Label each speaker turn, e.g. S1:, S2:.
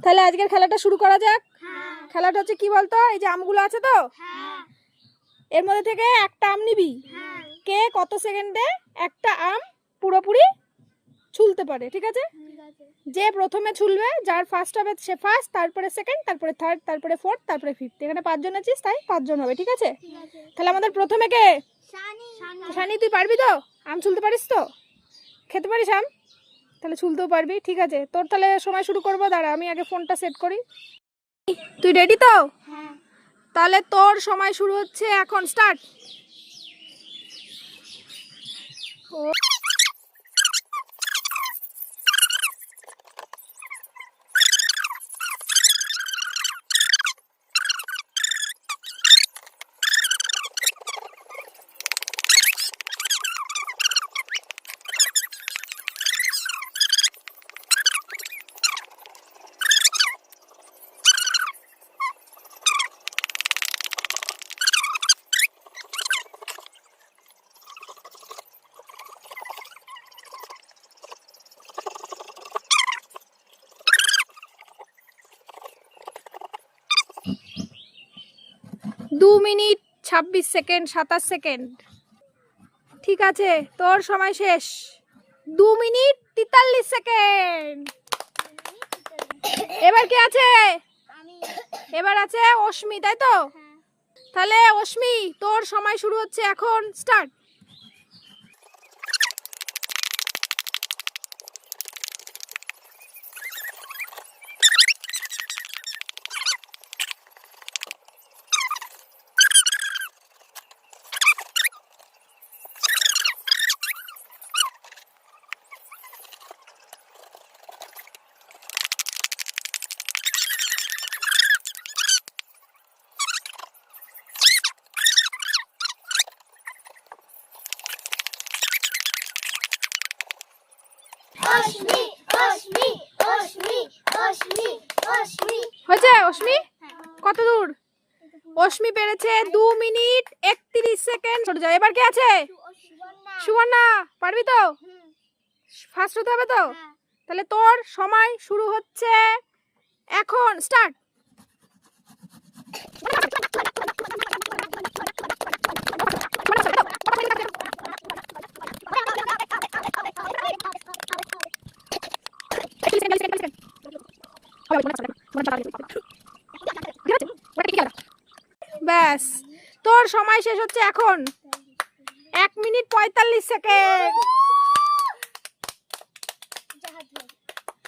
S1: তাহলে আজকের খেলাটা শুরু করা যাক। খেলাটা হচ্ছে কি বলতো, এই যে আমগুলো আছে তো, এর মধ্যে থেকে একটা আম নিবি। কে কত সেকেন্ডে একটা আম পুরোপুরি ছুলতে পারে, ঠিক আছে? যে প্রথমে ছুলবে, যার ফার্স্ট হবে সে ফার্স্ট, তারপরে সেকেন্ড, তারপরে থার্ড, তারপরে ফোর্থ, তারপরে ফিফথ। এখানে 5 জন আছিস, তাই 5 জন হবে, ঠিক আছে? তাহলে আমাদের প্রথমে কে? শানি। তুই পারবি তো? আম ছুলতে পারিস তো? খেতে পারিস আম? তাহলে ছুলতেও পারবি, ঠিক আছে। তোর তাহলে সময় শুরু করবো, দাঁড়া আমি আগে ফোনটা সেট করি। তুই রেডি তো? তাহলে তোর সময় শুরু হচ্ছে এখন, স্টার্ট। দু মিনিট 26 সেকেন্ড 27 সেকেন্ড, ঠিক আছে। তোর সময় শেষ। 2 মিনিট 43 সেকেন্ড। এবার কে আছে? এবার আছে অশ্মি, তাই তো? তাহলে অশ্মি, তোর সময় শুরু হচ্ছে এখন, স্টার্ট। হয়েছে অশ্মি? কত দূর? অশ্মি পেরেছে 2 মিনিট 31 সেকেন্ড। ছোট যাও। এবার কে আছে? সুবর্ণা। পারবি তো? ফার্স্ট হতে হবে তো? তাহলে তোর সময় শুরু হচ্ছে এখন, স্টার্ট। ব্যাস, তোর সময় শেষ হচ্ছে এখন। 1 মিনিট 45 সেকেন্ড।